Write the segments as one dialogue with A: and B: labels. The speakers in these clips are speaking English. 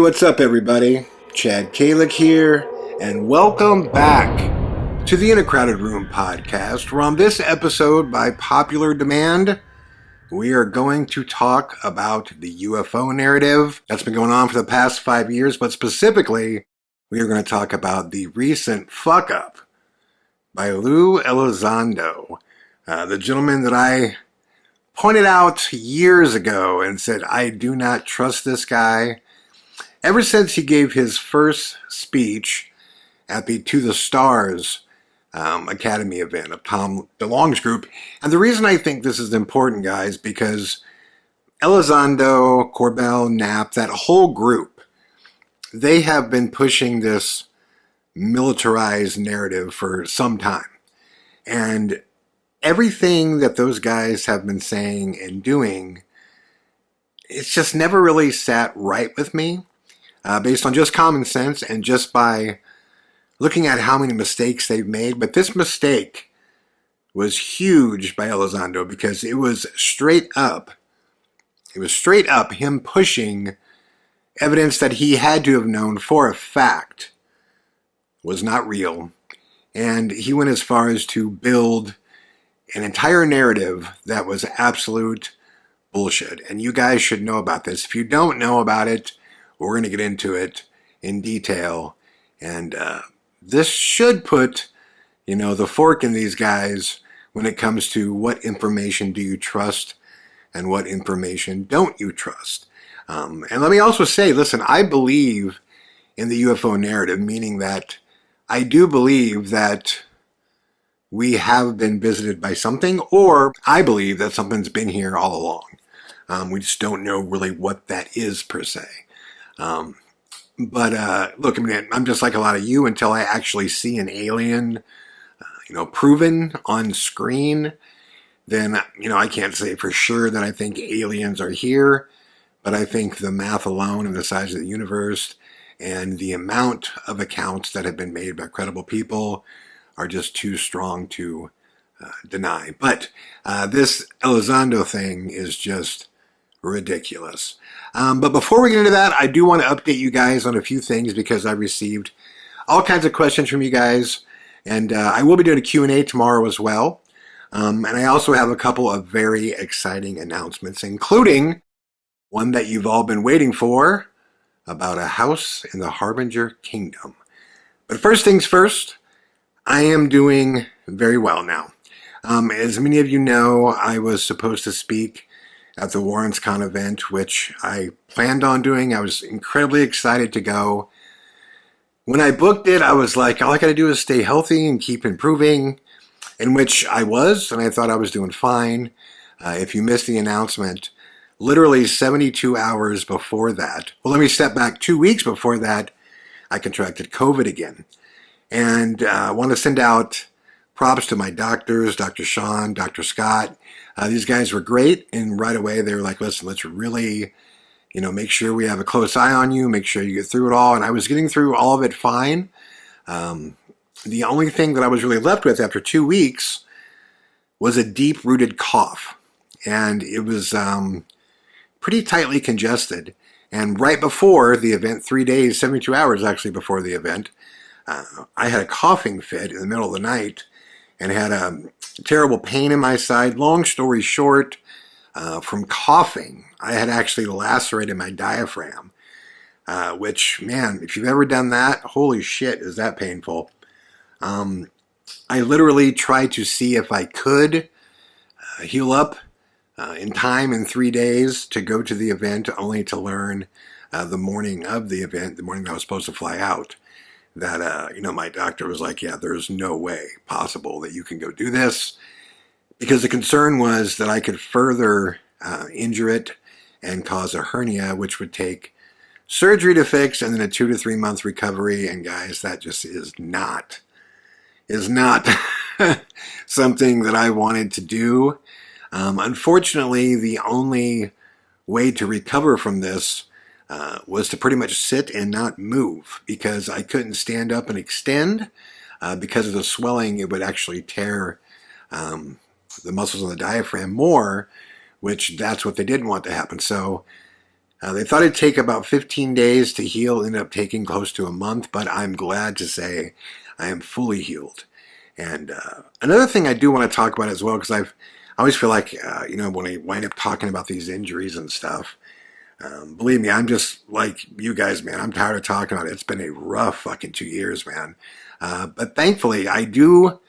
A: What's up everybody? Chad Calek here, and welcome back to the In a Crowded Room podcast, where on this episode, by popular demand, we are going to talk about the UFO narrative that's been going on for the past 5 years, but specifically, we are going to talk about the recent fuck-up by Lue Elizondo, the gentleman that I pointed out years ago and said, I do not trust this guy. Ever since he gave his first speech at the To the Stars Academy event of Tom DeLonge's group. And the reason I think this is important, guys, because Elizondo, Corbell, Knapp, that whole group, they have been pushing this militarized narrative for some time. And everything that those guys have been saying and doing, it's just never really sat right with me. Based on just common sense and just by looking at how many mistakes they've made. But this mistake was huge by Elizondo because it was straight up him pushing evidence that he had to have known for a fact was not real. And he went as far as to build an entire narrative that was absolute bullshit. And you guys should know about this. If you don't know about it, we're going to get into it in detail, and this should put, the fork in these guys when it comes to what information do you trust and what information don't you trust. And let me also say, listen, I believe in the UFO narrative, meaning that I do believe that we have been visited by something, or I believe that something's been here all along. We just don't know really what that is per se. Look, I mean, I'm just like a lot of you until I actually see an alien, proven on screen. Then, I can't say for sure that I think aliens are here, but I think the math alone and the size of the universe and the amount of accounts that have been made by credible people are just too strong to deny. But this Elizondo thing is just ridiculous. But before we get into that, I do want to update you guys on a few things because I received all kinds of questions from you guys, and I will be doing a Q&A tomorrow as well. And I also have a couple of very exciting announcements, including one that you've all been waiting for about a house in the Harbinger Kingdom. But first things first, I am doing very well now. As many of you know, I was supposed to speak at the WarrensCon event, which I planned on doing. I was incredibly excited to go. When I booked it, I was like, all I gotta do is stay healthy and keep improving, in which I was, and I thought I was doing fine. If you missed the announcement, literally 72 hours before that, well, let me step back, 2 weeks before that, I contracted COVID again. And I want to send out props to my doctors, Dr. Sean, Dr. Scott. These guys were great, and right away they were like, listen, let's really, make sure we have a close eye on you, make sure you get through it all. And I was getting through all of it fine. The only thing that I was really left with after 2 weeks was a deep-rooted cough. And it was pretty tightly congested. And right before the event, 3 days, 72 hours actually before the event, I had a coughing fit in the middle of the night and had a terrible pain in my side. Long story short, from coughing, I had actually lacerated my diaphragm, which, man, if you've ever done that, holy shit, is that painful. I literally tried to see if I could heal up in time in 3 days to go to the event, only to learn the morning of the event, the morning I was supposed to fly out, that, my doctor was like, yeah, there's no way possible that you can go do this, because the concern was that I could further injure it and cause a hernia, which would take surgery to fix and then a 2 to 3 month recovery. And guys, that just is not something that I wanted to do. Unfortunately, the only way to recover from this was to pretty much sit and not move, because I couldn't stand up and extend. Because of the swelling, it would actually tear the muscles of the diaphragm more, which that's what they didn't want to happen. So They thought it'd take about 15 days to heal, ended up taking close to a month, but I'm glad to say I am fully healed. And another thing I do want to talk about as well, because I always feel like, when I wind up talking about these injuries and stuff, believe me, I'm just like you guys, man. I'm tired of talking about it. It's been a rough fucking 2 years, man. But thankfully, I do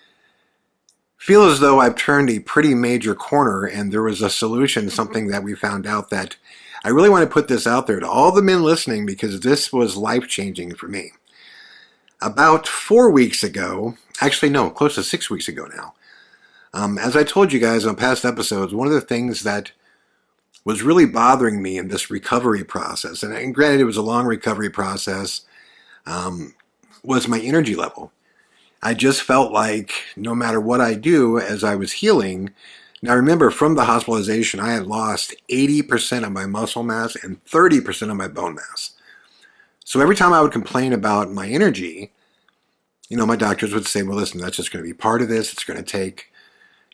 A: feel as though I've turned a pretty major corner, and there was a solution, something that we found out that I really want to put this out there to all the men listening, because this was life-changing for me. About 4 weeks ago, actually no, close to 6 weeks ago now, as I told you guys on past episodes, one of the things that was really bothering me in this recovery process, and granted it was a long recovery process, was my energy level. I just felt like no matter what I do as I was healing, now remember from the hospitalization I had lost 80% of my muscle mass and 30% of my bone mass. So every time I would complain about my energy, my doctors would say, well, listen, that's just going to be part of this. It's going to take,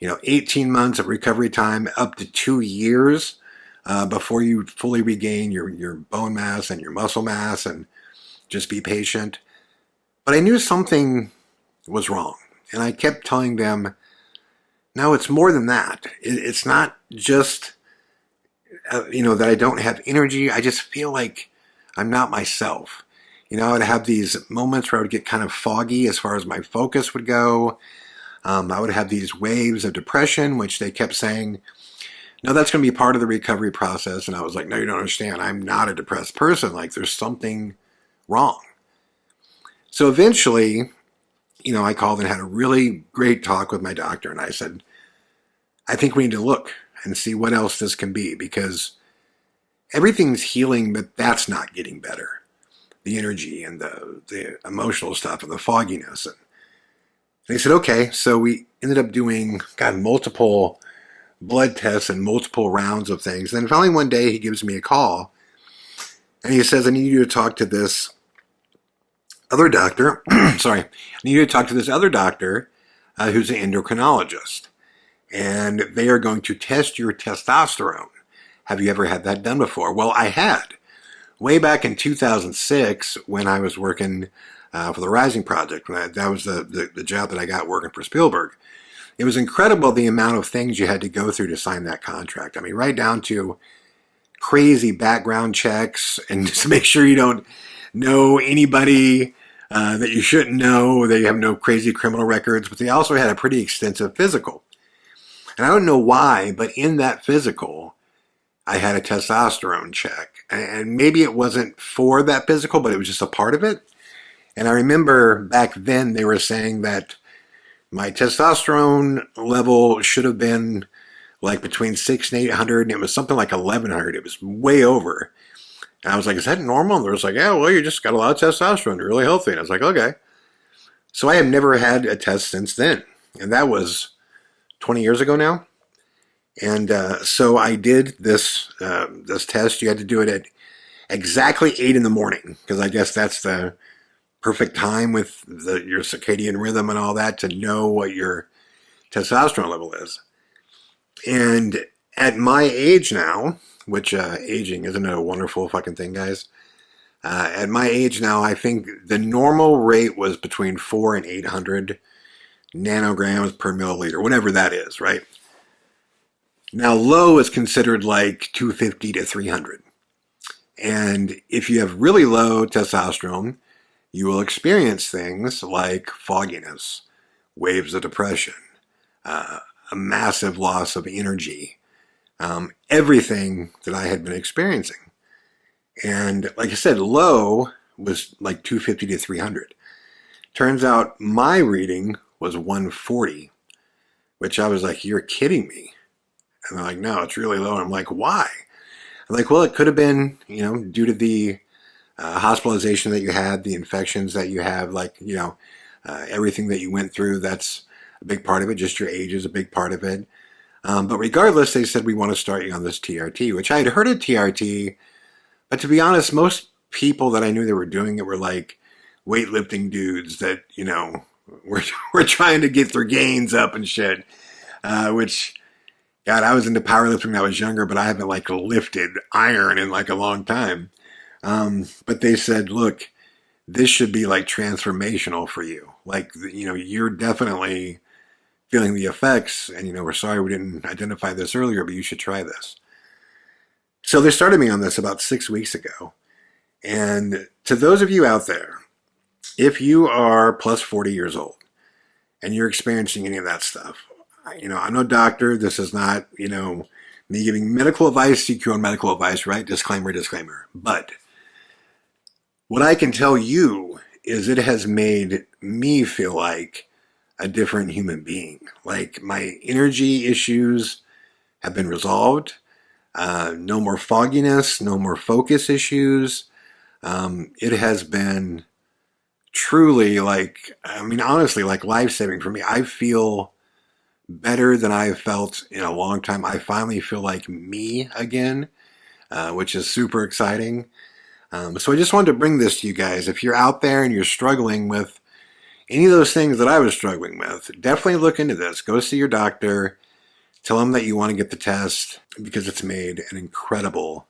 A: 18 months of recovery time, up to 2 years before you fully regain your bone mass and your muscle mass, and just be patient. But I knew something was wrong. And I kept telling them, no, it's more than that. It's not just, that I don't have energy. I just feel like I'm not myself. I would have these moments where I would get kind of foggy as far as my focus would go. I would have these waves of depression, which they kept saying, no, that's going to be part of the recovery process. And I was like, no, you don't understand. I'm not a depressed person. Like, there's something wrong. So eventually, I called and had a really great talk with my doctor. And I said, I think we need to look and see what else this can be, because everything's healing, but that's not getting better. The energy and the emotional stuff and the fogginess. And they said, okay. So we ended up doing, multiple blood tests and multiple rounds of things. Then finally one day he gives me a call and he says, I need you to talk to this other doctor. Sorry. I need you to talk to this other doctor who's an endocrinologist. And they are going to test your testosterone. Have you ever had that done before? Well, I had. Way back in 2006, when I was working for the Rising Project, that was the job that I got working for Spielberg. It was incredible the amount of things you had to go through to sign that contract. I mean, right down to crazy background checks and just make sure you don't know anybody that you shouldn't know. They have no crazy criminal records, but they also had a pretty extensive physical. And I don't know why, but in that physical, I had a testosterone check. And maybe it wasn't for that physical, but it was just a part of it. And I remember back then they were saying that my testosterone level should have been like between 600 and 800, and it was something like 1100. It was way over. And I was like, is that normal? And they was like, yeah, well, you just got a lot of testosterone. You're really healthy. And I was like, okay. So I have never had a test since then. And that was 20 years ago now. And so I did this test. You had to do it at exactly 8 in the morning, because I guess that's the perfect time with your circadian rhythm and all that to know what your testosterone level is. And at my age now, which aging, isn't it a wonderful fucking thing, guys? At my age now, I think the normal rate was between 400 and 800 nanograms per milliliter, whatever that is, right? Now, low is considered like 250 to 300. And if you have really low testosterone, you will experience things like fogginess, waves of depression, a massive loss of energy, everything that I had been experiencing. And like I said, low was like 250 to 300. Turns out my reading was 140, which I was like, you're kidding me. And they're like, no, it's really low. And I'm like, why? I'm like, well, it could have been, due to the hospitalization that you had, the infections that you have, like, everything that you went through. That's a big part of it. Just your age is a big part of it. But regardless, they said, we want to start you on this TRT, which I had heard of TRT. But to be honest, most people that I knew that were doing it were like weightlifting dudes that, were trying to get their gains up and shit, which God, I was into powerlifting when I was younger, but I haven't like lifted iron in like a long time. But they said, look, this should be like transformational for you. Like, you're definitely feeling the effects, and we're sorry we didn't identify this earlier, but you should try this. So they started me on this about 6 weeks ago. And to those of you out there, if you are plus 40 years old and you're experiencing any of that stuff, I'm no doctor. This is not, me giving medical advice, seek your own medical advice, right? Disclaimer, disclaimer. But what I can tell you is it has made me feel like a different human being. Like my energy issues have been resolved. No more fogginess, no more focus issues. It has been truly honestly, like life-saving for me. I feel better than I've felt in a long time. I finally feel like me again, which is super exciting. So I just wanted to bring this to you guys. If you're out there and you're struggling with any of those things that I was struggling with, definitely look into this. Go see your doctor. Tell them that you want to get the test because it's made an incredible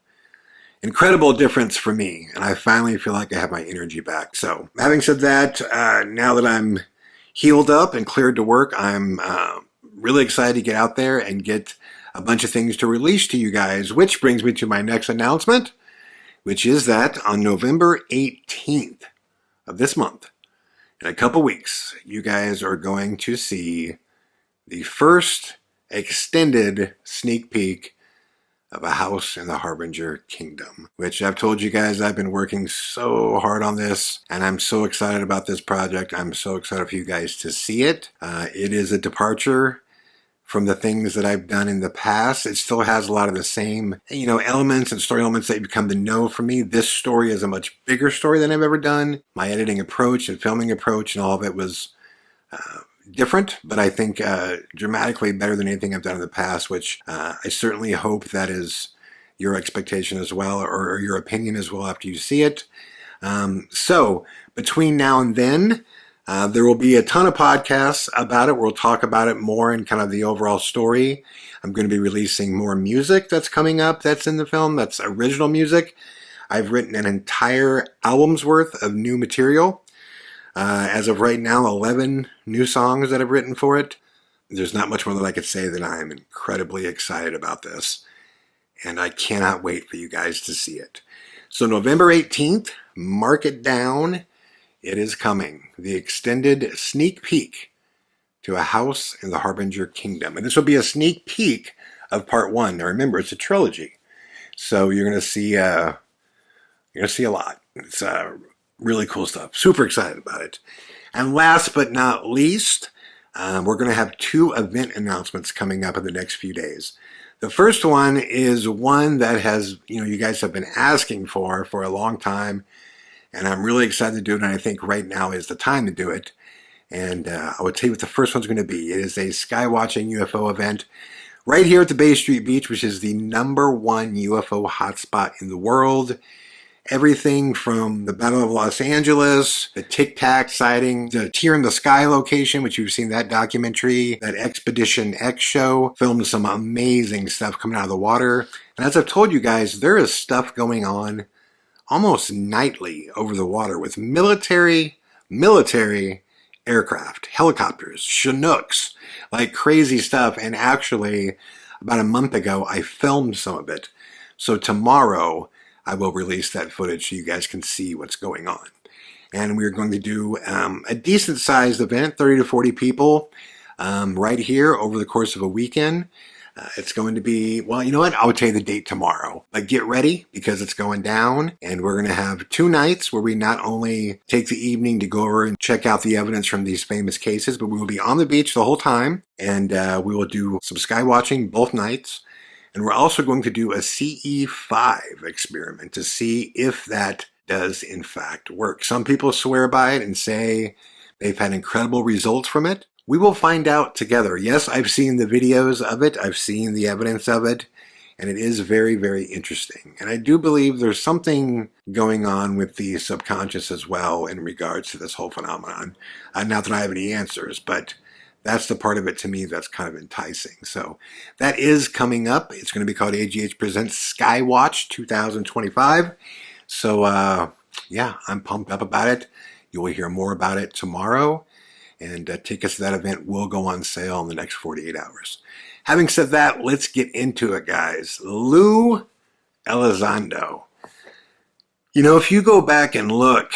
A: difference for me. And I finally feel like I have my energy back. So having said that, now that I'm healed up and cleared to work, I'm really excited to get out there and get a bunch of things to release to you guys, which brings me to my next announcement, which is that on November 18th of this month, in a couple weeks, you guys are going to see the first extended sneak peek of a house in the Harbinger Kingdom, which I've told you guys I've been working so hard on this, and I'm so excited about this project. I'm so excited for you guys to see it. It is a departure from the things that I've done in the past. It still has a lot of the same, elements and story elements that you've come to know from me. This story is a much bigger story than I've ever done. My editing approach and filming approach and all of it was different, but I think dramatically better than anything I've done in the past, which I certainly hope that is your expectation as well, or your opinion as well after you see it. So between now and then, there will be a ton of podcasts about it. We'll talk about it more in kind of the overall story. I'm going to be releasing more music that's coming up that's in the film. That's original music. I've written an entire album's worth of new material. As of right now, 11 new songs that I've written for it. There's not much more that I could say than I'm incredibly excited about this. And I cannot wait for you guys to see it. So November 18th, mark it down. It is coming. The extended sneak peek to a house in the Harbinger Kingdom. And this will be a sneak peek of part one. Now remember, it's a trilogy. So you're going to see a lot. It's really cool stuff. Super excited about it. And last but not least, we're going to have 2 event announcements coming up in the next few days. The first one is one that has, you guys have been asking for a long time. And I'm really excited to do it, and I think right now is the time to do it. And I will tell you what the first one's going to be. It is a skywatching UFO event right here at the Bay Street Beach, which is the #1 UFO hotspot in the world. Everything from the Battle of Los Angeles, the Tic Tac sighting, the Tear in the Sky location, which you've seen that documentary, that Expedition X show, filmed some amazing stuff coming out of the water. And as I've told you guys, there is stuff going on almost nightly over the water with military aircraft, helicopters, Chinooks, like crazy stuff. And actually, about a month ago, I filmed some of it. So tomorrow, I will release that footage so you guys can see what's going on. And we're going to do a decent-sized event, 30 to 40 people, right here over the course of a weekend. It's going to be, well, you know what? I'll tell you the date tomorrow. But get ready because it's going down. And we're going to have 2 nights where we not only take the evening to go over and check out the evidence from these famous cases, but we will be on the beach the whole time. And we will do some sky watching both nights. And we're also going to do a CE5 experiment to see if that does in fact work. Some people swear by it and say they've had incredible results from it. We will find out together. Yes, I've seen the videos of it. I've seen the evidence of it. And it is very, very interesting. And I do believe there's something going on with the subconscious as well in regards to this whole phenomenon. Not that I have any answers, but That's the part of it to me that's kind of enticing. So that is coming up. It's going to be called AGH Presents Skywatch 2025. So yeah, I'm pumped up about it. You will hear more about it tomorrow. And tickets to that event will go on sale in the next 48 hours. Having said that, let's get into it, guys. Lue Elizondo. You know, if you go back and look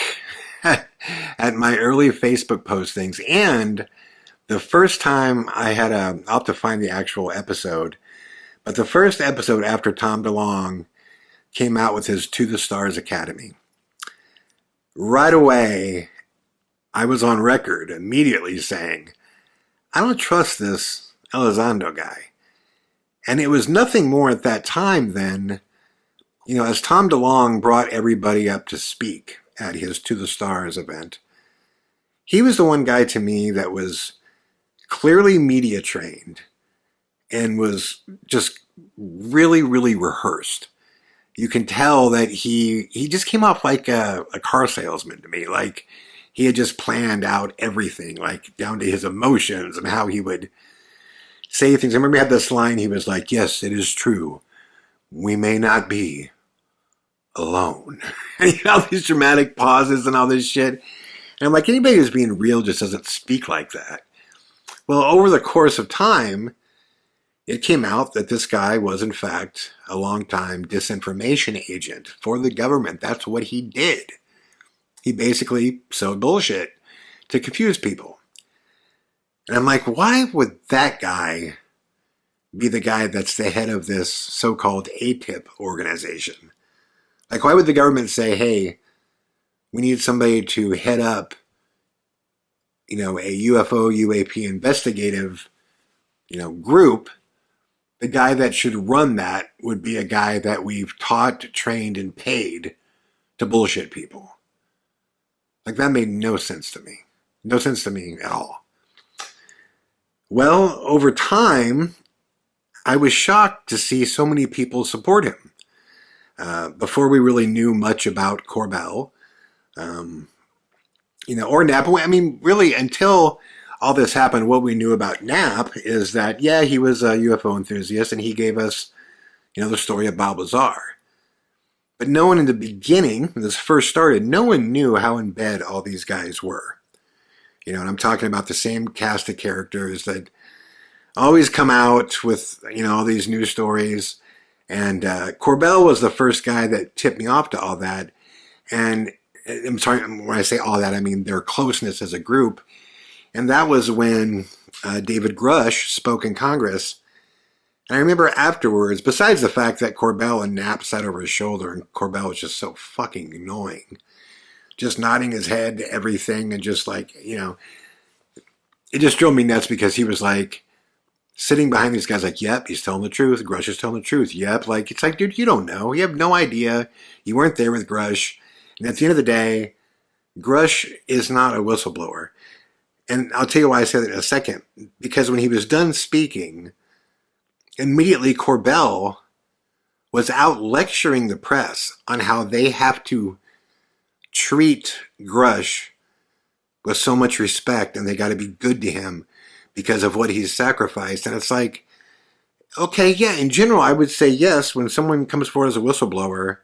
A: at my early Facebook postings, and the first time I had I'll have to find the actual episode, but the first episode after Tom DeLonge came out with his To the Stars Academy, right away, I was on record immediately saying, I don't trust this Elizondo guy. And it was nothing more at that time than, you know, as Tom DeLonge brought everybody up to speak at his To the Stars event, he was the one guy to me that was clearly media trained and was just really, really rehearsed. You can tell that he just came off like a car salesman to me. Like he had just planned out everything, like down to his emotions and how he would say things. I remember he had this line, he was like, yes, it is true. We may not be alone. And you know, these dramatic pauses and all this shit. And I'm like, anybody who's being real just doesn't speak like that. Well, over the course of time, it came out that this guy was, in fact, a longtime disinformation agent for the government. That's what he did. He basically sowed bullshit to confuse people. And I'm like, why would that guy be the guy that's the head of this so-called ATIP organization? Like, why would the government say, hey, we need somebody to head up, you know, a UFO, UAP investigative, you know, group? The guy that should run that would be a guy that we've taught, trained, and paid to bullshit people. Like, that made no sense to me. No sense to me at all. Well, over time, I was shocked to see so many people support him. Before we really knew much about Corbell, you know, or Knapp. I mean, really, until all this happened, what we knew about Knapp is that, yeah, he was a UFO enthusiast, and he gave us, you know, the story of Balbazar. But no one in the beginning, when this first started, no one knew how in bed all these guys were. You know, and I'm talking about the same cast of characters that always come out with, you know, all these news stories. And Corbell was the first guy that tipped me off to all that. And I'm sorry, when I say all that, I mean their closeness as a group. And that was when David Grush spoke in Congress. And I remember afterwards, besides the fact that Corbell and Knapp sat over his shoulder, and Corbell was just so fucking annoying, just nodding his head to everything and just like, you know, it just drove me nuts because he was like sitting behind these guys like, yep, he's telling the truth. Grush is telling the truth. Yep. Like, it's like, dude, you don't know. You have no idea. You weren't there with Grush. And at the end of the day, Grush is not a whistleblower. And I'll tell you why I say that in a second. Because when he was done speaking, immediately Corbell was out lecturing the press on how they have to treat Grush with so much respect and they got to be good to him because of what he's sacrificed. And it's like, okay, yeah, in general, I would say yes, when someone comes forward as a whistleblower,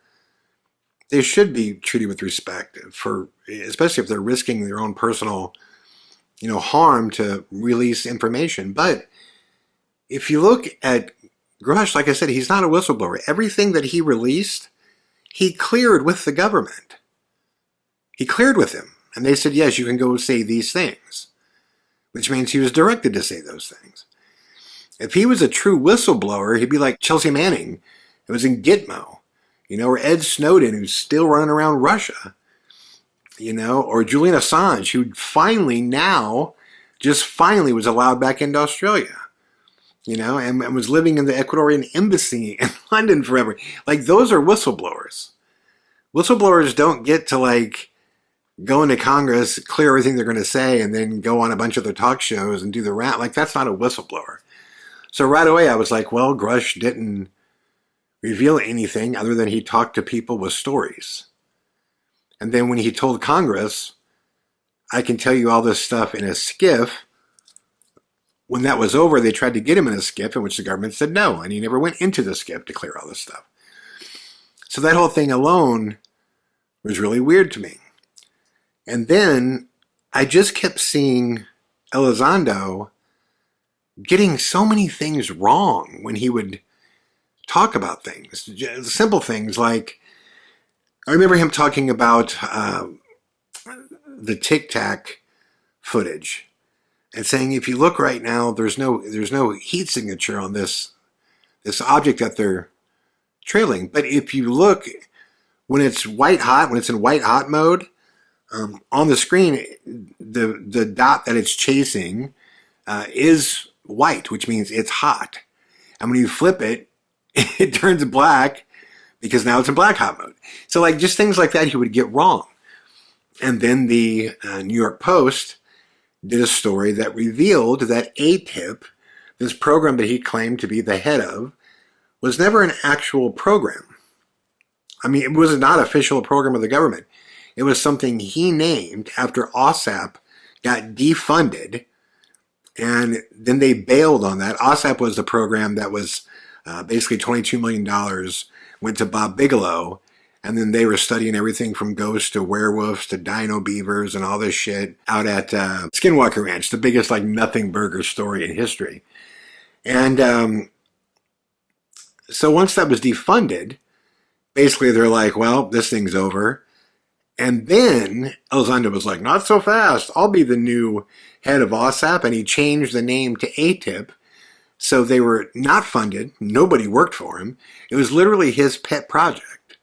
A: they should be treated with respect, for especially if they're risking their own personal, you know, harm to release information. But if you look at Grush, like I said, he's not a whistleblower. Everything that he released, he cleared with the government. He cleared with him. And they said, yes, you can go say these things, which means he was directed to say those things. If he was a true whistleblower, he'd be like Chelsea Manning, who was in Gitmo, you know, or Ed Snowden, who's still running around Russia, you know, or Julian Assange, who finally now, just finally was allowed back into Australia, you know, and was living in the Ecuadorian embassy in London forever. Like, those are whistleblowers. Whistleblowers don't get to, like, go into Congress, clear everything they're going to say, and then go on a bunch of their talk shows and do the rant. Like, that's not a whistleblower. So right away, I was like, well, Grush didn't reveal anything other than he talked to people with stories. And then when he told Congress, I can tell you all this stuff in a skiff, when that was over, they tried to get him in a skip, in which the government said no, and he never went into the skip to clear all this stuff. So that whole thing alone was really weird to me. And then I just kept seeing Elizondo getting so many things wrong when he would talk about things. Simple things like, I remember him talking about the Tic Tac footage and saying, if you look right now, there's no heat signature on this object that they're trailing. But if you look when it's white hot, when it's in white hot mode, on the screen, the dot that it's chasing is white, which means it's hot. And when you flip it, it turns black because now it's in black hot mode. So like just things like that he would get wrong. And then the New York Post did a story that revealed that ATIP, this program that he claimed to be the head of, was never an actual program. I mean, it was not an official program of the government. It was something he named after OSAP got defunded, and then they bailed on that. OSAP was the program that was basically $22 million went to Bob Bigelow, and then they were studying everything from ghosts to werewolves to dino beavers and all this shit out at Skinwalker Ranch, the biggest like nothing burger story in history. And so once that was defunded, basically they're like, well, this thing's over. And then Elizondo was like, not so fast. I'll be the new head of OSAP. And he changed the name to ATIP. So they were not funded. Nobody worked for him. It was literally his pet project.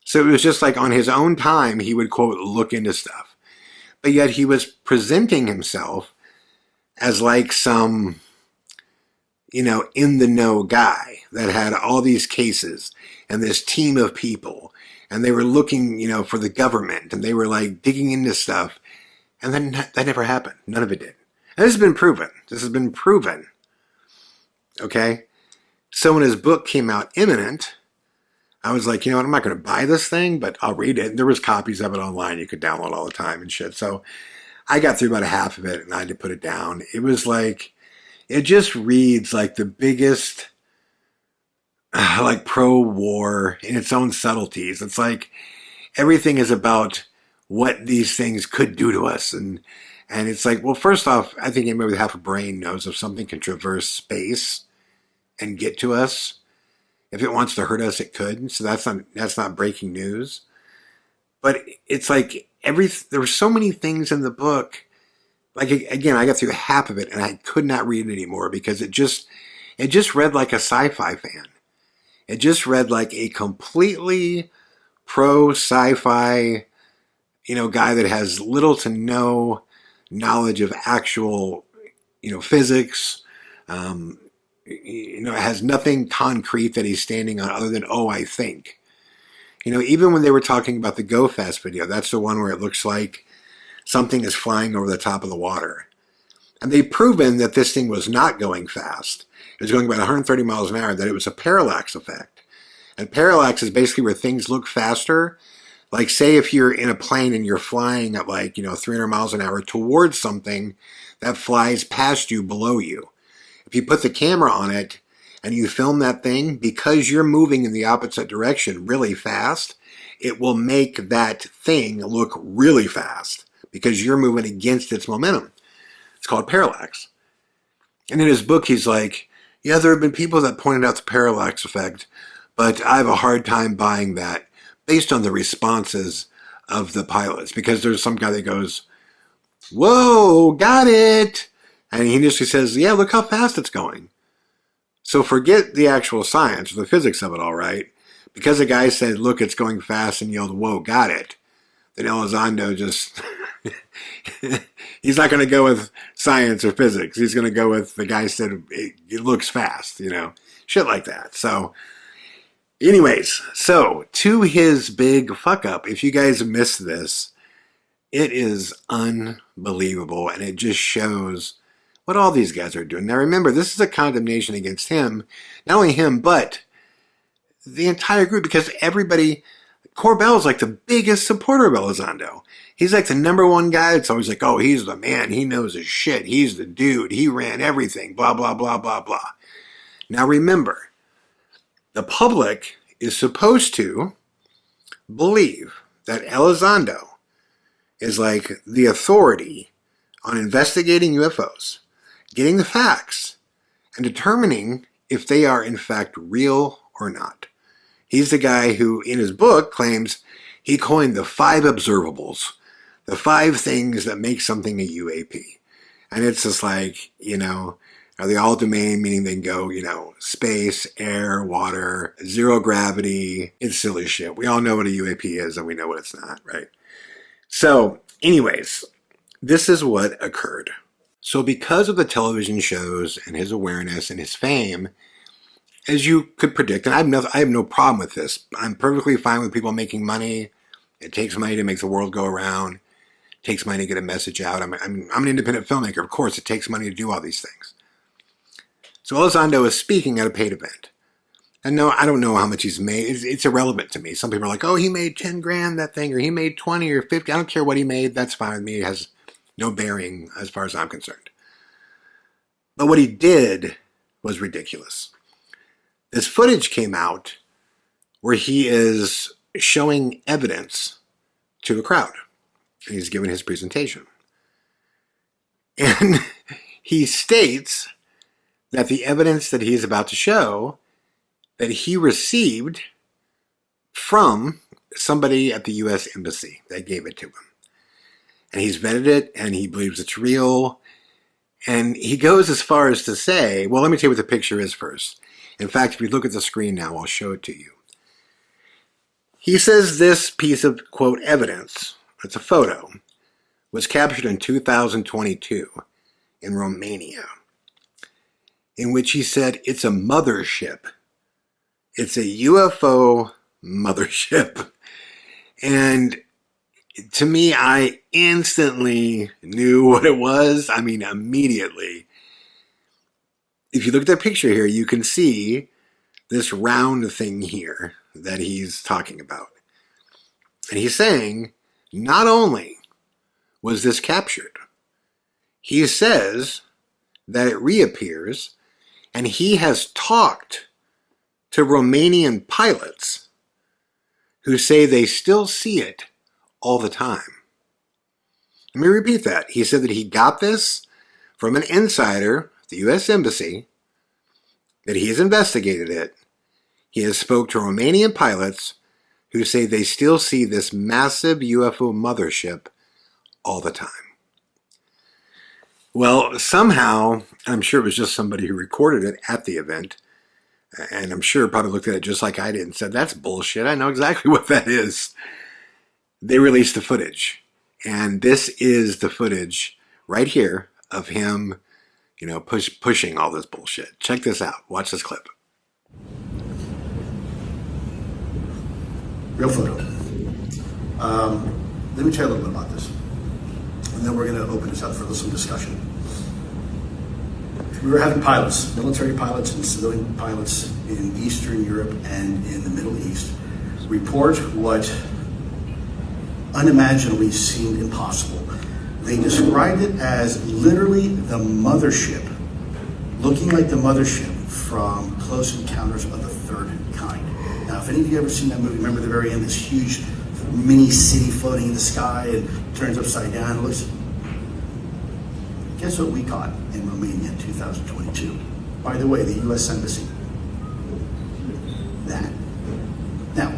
A: So it was just like on his own time, he would, quote, look into stuff. But yet he was presenting himself as like some, in the know guy that had all these cases and this team of people. And they were looking, for the government, and they were like digging into stuff. And then that never happened. None of it did. And this has been proven. This has been proven. Okay? So when his book came out imminent, I was like, I'm not going to buy this thing, but I'll read it. And there was copies of it online. You could download all the time and shit. So I got through about a half of it, and I had to put it down. It was like, it just reads like the biggest like pro-war in its own subtleties. It's like everything is about what these things could do to us. And it's like, well, first off, I think anybody with half a brain knows if something can traverse space and get to us, if it wants to hurt us, it could. So that's not breaking news. But it's like there were so many things in the book. Like, again, I got through half of it and I could not read it anymore because it just read like a sci-fi fan. It just read like a completely pro sci-fi, guy that has little to no knowledge of actual, physics. Has nothing concrete that he's standing on other than, oh, I think. Even when they were talking about the Go Fast video, that's the one where it looks like something is flying over the top of the water. And they've proven that this thing was not going fast. It was going about 130 miles an hour, that it was a parallax effect. And parallax is basically where things look faster. Like, say if you're in a plane and you're flying at 300 miles an hour towards something that flies past you, below you. If you put the camera on it and you film that thing, because you're moving in the opposite direction really fast, it will make that thing look really fast because you're moving against its momentum. It's called parallax. And in his book, he's like, yeah, there have been people that pointed out the parallax effect, but I have a hard time buying that based on the responses of the pilots. Because there's some guy that goes, whoa, got it. And he initially says, yeah, look how fast it's going. So forget the actual science or the physics of it all, right? Because the guy said, look, it's going fast, and yelled, whoa, got it. Then Elizondo just... he's not going to go with science or physics. He's going to go with the guy said it looks fast, shit like that. So anyways, so to his big fuck up, if you guys missed this, it is unbelievable. And it just shows what all these guys are doing. Now remember, this is a condemnation against him, not only him, but the entire group, because everybody, Corbell's like the biggest supporter of Elizondo. He's like the #1 guy. It's always like, oh, he's the man. He knows his shit. He's the dude. He ran everything. Blah, blah, blah, blah, blah. Now remember, the public is supposed to believe that Elizondo is like the authority on investigating UFOs, getting the facts, and determining if they are in fact real or not. He's the guy who, in his book, claims he coined the 5 observables, the 5 things that make something a UAP. And it's just like, are they all domain, meaning they can go, space, air, water, zero gravity. It's silly shit. We all know what a UAP is and we know what it's not, right? So, anyways, this is what occurred. So because of the television shows and his awareness and his fame, as you could predict, and I have no problem with this. I'm perfectly fine with people making money. It takes money to make the world go around. It takes money to get a message out. I'm an independent filmmaker. Of course, it takes money to do all these things. So Elizondo is speaking at a paid event. And no, I don't know how much he's made. It's irrelevant to me. Some people are like, oh, he made 10 grand that thing, or he made 20 or 50. I don't care what he made. That's fine with me. It has no bearing as far as I'm concerned. But what he did was ridiculous. This footage came out where he is showing evidence to a crowd. And he's giving his presentation. And he states that the evidence that he is about to show that he received from somebody at the U.S. Embassy that gave it to him. And he's vetted it, and he believes it's real. And he goes as far as to say, well, let me tell you what the picture is first. In fact, if you look at the screen now, I'll show it to you. He says this piece of, quote, evidence, it's a photo, was captured in 2022 in Romania, in which he said it's a mothership. It's a UFO mothership. And to me, I instantly knew what it was. I mean, immediately. If you look at the picture here, you can see this round thing here that he's talking about. And he's saying, not only was this captured, he says that it reappears, and he has talked to Romanian pilots who say they still see it all the time. Let me repeat that. He said that he got this from an insider, the U.S. Embassy, that he has investigated it. He has spoke to Romanian pilots who say they still see this massive UFO mothership all the time. Well, somehow, I'm sure it was just somebody who recorded it at the event, and I'm sure probably looked at it just like I did and said, that's bullshit. I know exactly what that is. They released the footage. And this is the footage right here of him, pushing all this bullshit. Check this out. Watch this clip.
B: Real photo. Let me tell you a little bit about this. And then we're going to open this up for some discussion. We were having pilots, military pilots and civilian pilots in Eastern Europe and in the Middle East report what unimaginably seemed impossible. They described it as literally the mothership, looking like the mothership from Close Encounters of the Third Kind. Now, if any of you ever seen that movie, remember the very end, this huge mini city floating in the sky and turns upside down. It looks. Guess what we caught in Romania in 2022? By the way, the U.S. Embassy. That. Now,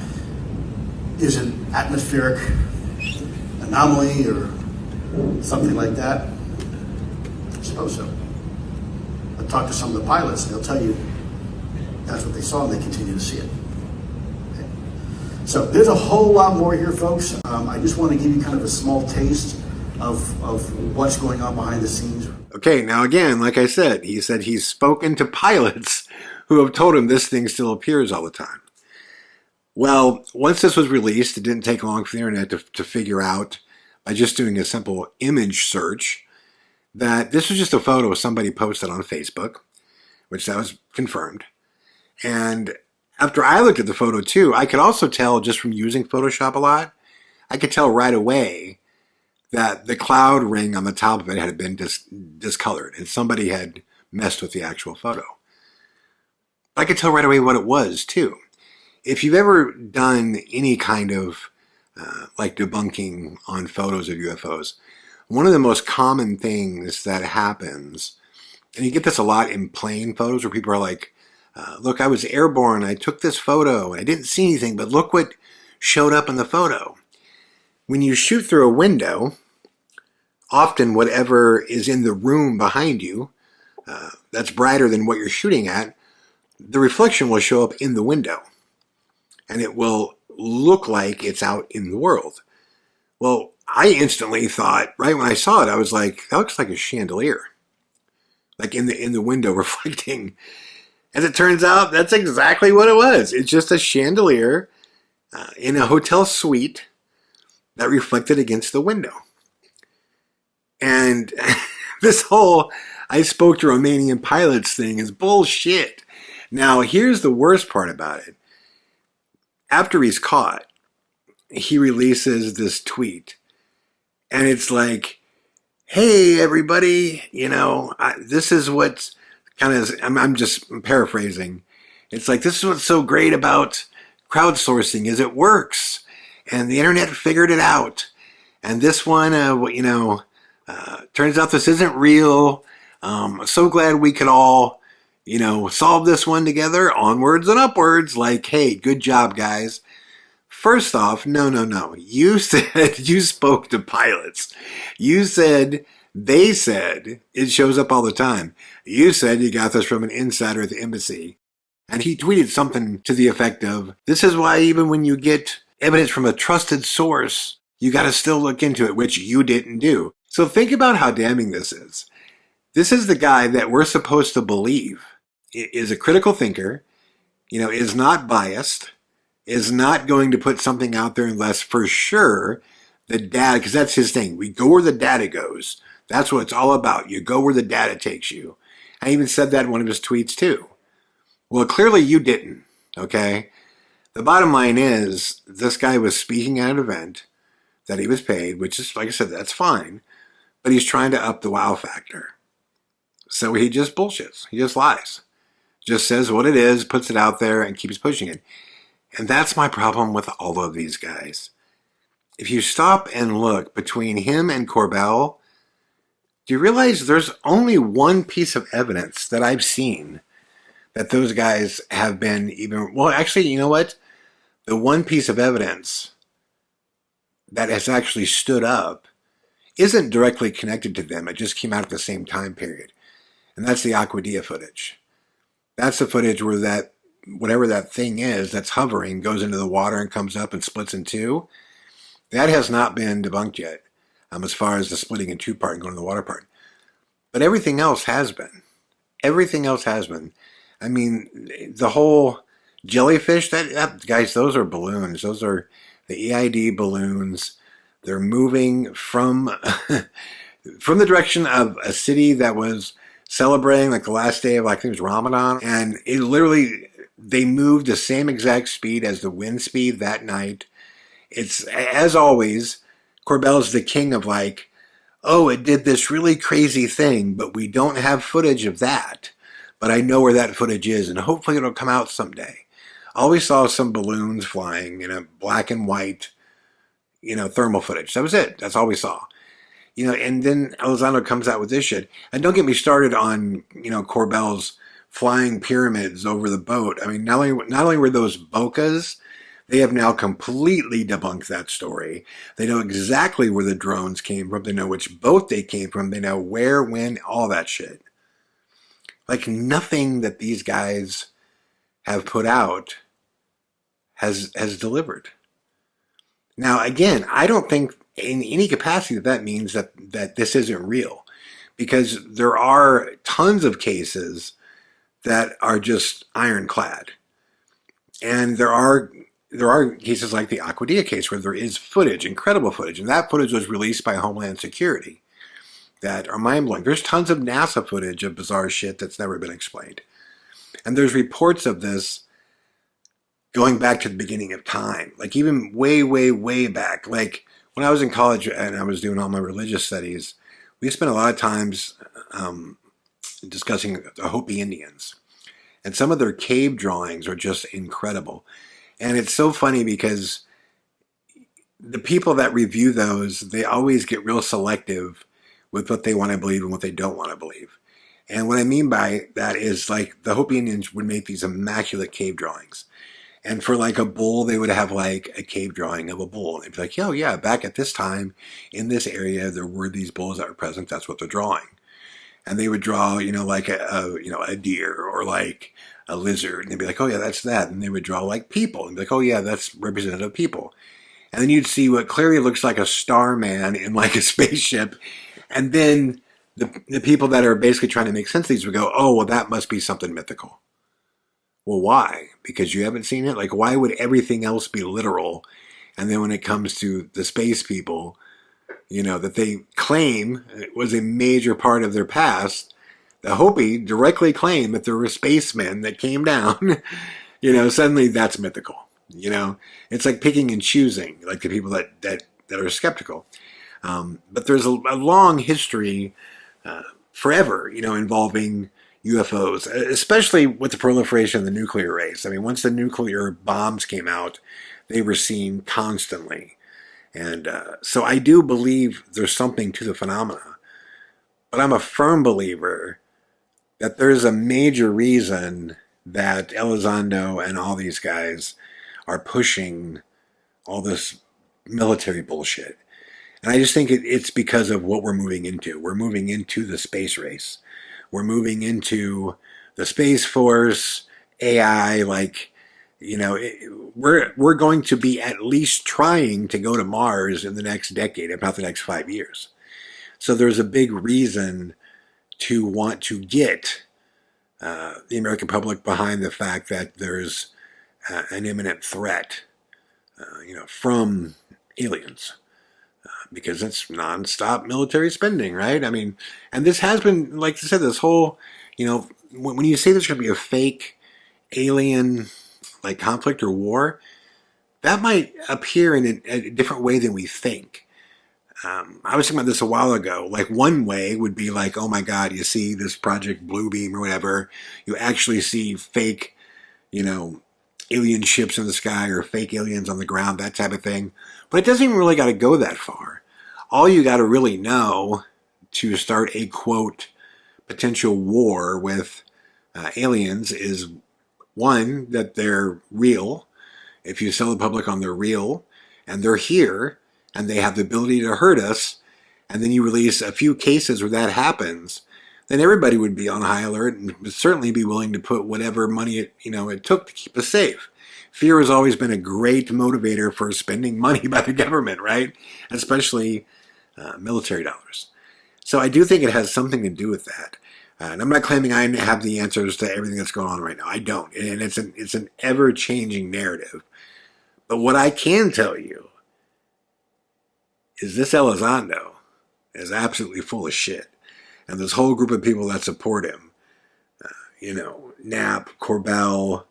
B: is it atmospheric anomaly or something like that? I suppose so. I talked to some of the pilots and they'll tell you that's what they saw and they continue to see it. Okay. So there's a whole lot more here, folks. I just want to give you kind of a small taste of what's going on behind the scenes.
A: Okay, now again, like I said, he said he's spoken to pilots who have told him this thing still appears all the time. Well, once this was released, it didn't take long for the internet to figure out, by just doing a simple image search, that this was just a photo somebody posted on Facebook, which that was confirmed. And after I looked at the photo too, I could also tell just from using Photoshop a lot, I could tell right away that the cloud ring on the top of it had been discolored and somebody had messed with the actual photo. I could tell right away what it was too. If you've ever done any kind of like debunking on photos of UFOs, one of the most common things that happens, and you get this a lot in plane photos where people are like, look, I was airborne, I took this photo, and I didn't see anything, but look what showed up in the photo. When you shoot through a window, often whatever is in the room behind you that's brighter than what you're shooting at, the reflection will show up in the window. And it will look like it's out in the world. Well, I instantly thought, right when I saw it, I was like, that looks like a chandelier. Like in the window reflecting. As it turns out, that's exactly what it was. It's just a chandelier in a hotel suite that reflected against the window. And this whole I spoke to Romanian pilots thing is bullshit. Now, here's the worst part about it. After he's caught, he releases this tweet. And it's like, hey, everybody, this is what's kind of, I'm just paraphrasing. It's like, this is what's so great about crowdsourcing is it works. And the internet figured it out. And this one, turns out this isn't real. So glad we could all, solve this one together, onwards and upwards. Like, hey, good job, guys. First off, no. You said you spoke to pilots. You said they said it shows up all the time. You said you got this from an insider at the embassy. And he tweeted something to the effect of, this is why even when you get evidence from a trusted source, you got to still look into it, which you didn't do. So think about how damning this is. This is the guy that we're supposed to believe is a critical thinker, is not biased, is not going to put something out there unless for sure the data, because that's his thing. We go where the data goes. That's what it's all about. You go where the data takes you. I even said that in one of his tweets too. Well, clearly you didn't, okay? The bottom line is this guy was speaking at an event that he was paid, which is, like I said, that's fine, but he's trying to up the wow factor. So he just bullshits. He just lies. Just says what it is, puts it out there, and keeps pushing it. And that's my problem with all of these guys. If you stop and look between him and Corbell, do you realize there's only one piece of evidence that I've seen that those guys have been even... Well, actually, you know what? The one piece of evidence that has actually stood up isn't directly connected to them. It just came out at the same time period. And that's the Aquadia footage. That's the footage where that, whatever that thing is that's hovering, goes into the water and comes up and splits in two. That has not been debunked yet, as far as the splitting in two part and going to the water part. But everything else has been. Everything else has been. I mean, the whole jellyfish, guys, those are balloons. Those are the EID balloons. They're moving from, from the direction of a city that was celebrating like the last day of, I think it was Ramadan. And it literally, they moved the same exact speed as the wind speed that night. It's, as always, Corbell's the king of like, oh, it did this really crazy thing, but we don't have footage of that. But I know where that footage is, and hopefully it'll come out someday. All we saw was some balloons flying in a black and white, thermal footage. That was it. That's all we saw. And then Elizondo comes out with this shit. And don't get me started on, Corbell's flying pyramids over the boat. I mean, not only were those bokehs, they have now completely debunked that story. They know exactly where the drones came from. They know which boat they came from. They know where, when, all that shit. Like nothing that these guys have put out has delivered. Now, again, I don't think in any capacity that means that this isn't real, because there are tons of cases that are just ironclad. And there are cases like the Aquadia case where there is footage, incredible footage, and that footage was released by Homeland Security that are mind-blowing. There's tons of NASA footage of bizarre shit that's never been explained. And there's reports of this going back to the beginning of time, like even way, way, way back. Like when I was in college and I was doing all my religious studies, we spent a lot of times discussing the Hopi Indians. And some of their cave drawings are just incredible. And it's so funny because the people that review those, they always get real selective with what they want to believe and what they don't want to believe. And what I mean by that is like the Hopi Indians would make these immaculate cave drawings. And for like a bull, they would have like a cave drawing of a bull. And they'd be like, oh yeah, back at this time in this area, there were these bulls that were present. That's what they're drawing. And they would draw, like a deer or like a lizard. And they'd be like, oh yeah, that's that. And they would draw like people and be like, oh yeah, that's representative people. And then you'd see what clearly looks like a starman in like a spaceship. And then the people that are basically trying to make sense of these would go, oh, well, that must be something mythical. Well, why? Because you haven't seen it? Like, why would everything else be literal? And then when it comes to the space people, that they claim was a major part of their past, the Hopi directly claim that there were spacemen that came down, suddenly that's mythical. It's like picking and choosing, like the people that are skeptical. But there's a long history forever, involving UFOs, especially with the proliferation of the nuclear race. I mean, once the nuclear bombs came out, they were seen constantly. And so I do believe there's something to the phenomena. But I'm a firm believer that there's a major reason that Elizondo and all these guys are pushing all this military bullshit. And I just think it's because of what we're moving into. We're moving into the space race. We're moving into the Space Force, AI, we're going to be at least trying to go to Mars in the next decade, if not the next 5 years. So there's a big reason to want to get the American public behind the fact that there's an imminent threat, from aliens. Because it's nonstop military spending, right? I mean, and this has been, like I said, this whole, when you say there's going to be a fake alien, like conflict or war, that might appear in a different way than we think. I was thinking about this a while ago. Like one way would be like, oh my God, you see this Project Bluebeam or whatever. You actually see fake, alien ships in the sky or fake aliens on the ground, that type of thing. But it doesn't even really got to go that far. All you got to really know to start a, quote, potential war with aliens is, one, that they're real. If you sell the public on they're real, and they're here, and they have the ability to hurt us, and then you release a few cases where that happens, then everybody would be on high alert and would certainly be willing to put whatever money it took to keep us safe. Fear has always been a great motivator for spending money by the government, right? Especially military dollars. So I do think it has something to do with that. And I'm not claiming I have the answers to everything that's going on right now. I don't. And it's an ever-changing narrative. But what I can tell you is this Elizondo is absolutely full of shit. And this whole group of people that support him, Knapp, Corbell,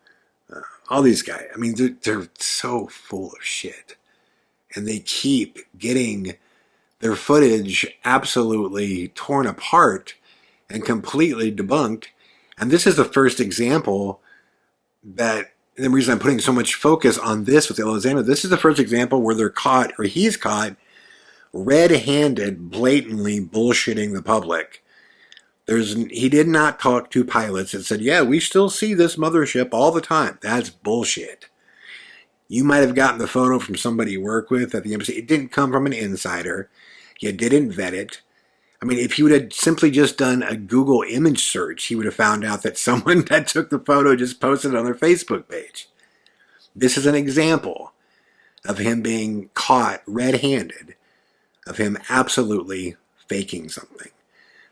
A: all these guys, I mean, they're so full of shit. And they keep getting their footage absolutely torn apart and completely debunked. And this is the first example that, and the reason I'm putting so much focus on this with Elizondo, this is the first example where they're caught, or he's caught, red-handed, blatantly bullshitting the public. He did not talk to pilots that said, yeah, we still see this mothership all the time. That's bullshit. You might have gotten the photo from somebody you work with at the embassy. It didn't come from an insider. You didn't vet it. I mean, if he would have simply just done a Google image search, he would have found out that someone that took the photo just posted it on their Facebook page. This is an example of him being caught red-handed, of him absolutely faking something.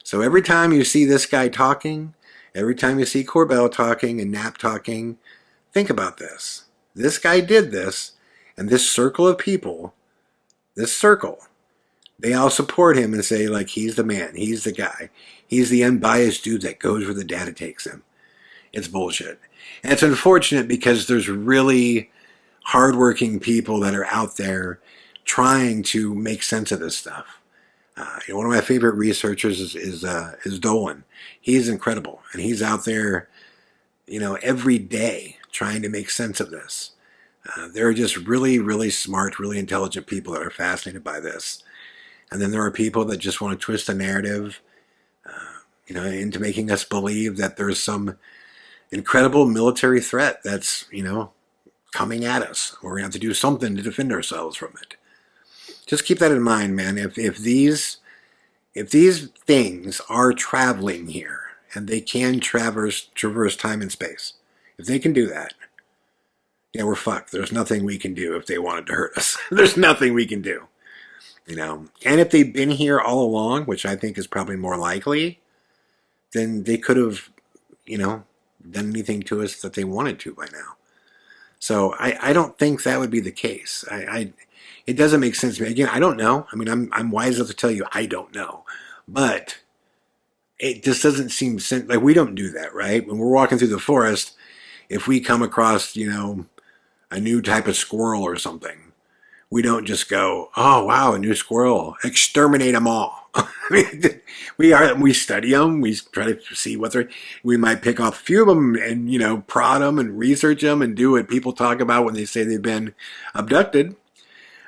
A: So every time you see this guy talking, every time you see Corbell talking and Knapp talking, think about this. This guy did this, and this circle of people, they all support him and say, like, he's the man, he's the guy. He's the unbiased dude that goes where the data takes him. It's bullshit. And it's unfortunate because there's really hardworking people that are out there trying to make sense of this stuff. One of my favorite researchers is Dolan. He's incredible, and he's out there, every day trying to make sense of this. There are just really, really smart, really intelligent people that are fascinated by this. And then there are people that just want to twist the narrative, into making us believe that there's some incredible military threat that's, coming at us. We're going to have to do something to defend ourselves from it. Just keep that in mind, man. If these things are traveling here and they can traverse time and space, if they can do that, we're fucked. There's nothing we can do if they wanted to hurt us. There's nothing we can do. And if they've been here all along, which I think is probably more likely, then they could have, done anything to us that they wanted to by now. So I don't think that would be the case. It doesn't make sense to me. Again, I don't know. I mean, I'm wise enough to tell you I don't know. But it just doesn't seem like we don't do that, right? When we're walking through the forest, if we come across, a new type of squirrel or something, we don't just go, oh, wow, a new squirrel, exterminate them all. We study them. We try to see we might pick off a few of them and, prod them and research them and do what people talk about when they say they've been abducted.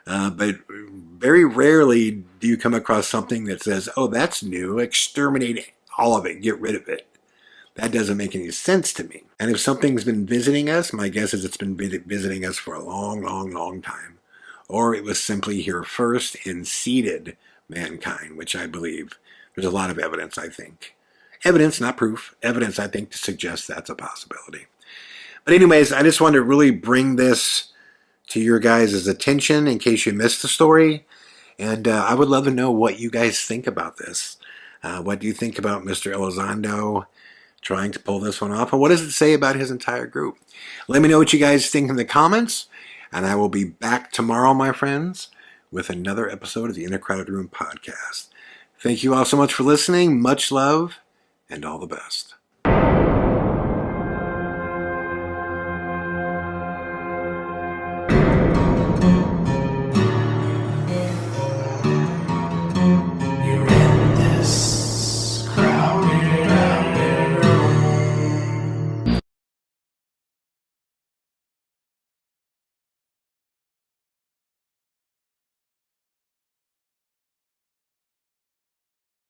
A: But very rarely do you come across something that says, oh, that's new, exterminate all of it, get rid of it. That doesn't make any sense to me. And if something's been visiting us, my guess is it's been visiting us for a long, long, long time. Or it was simply here first and seeded mankind, which I believe there's a lot of evidence, I think. Evidence, not proof. Evidence, I think, to suggest that's a possibility. But anyways, I just wanted to really bring this to your guys' attention in case you missed the story. And I would love to know what you guys think about this. What do you think about Mr. Elizondo trying to pull this one off? And what does it say about his entire group? Let me know what you guys think in the comments. And I will be back tomorrow, my friends, with another episode of the In a Crowded Room podcast. Thank you all so much for listening. Much love and all the best.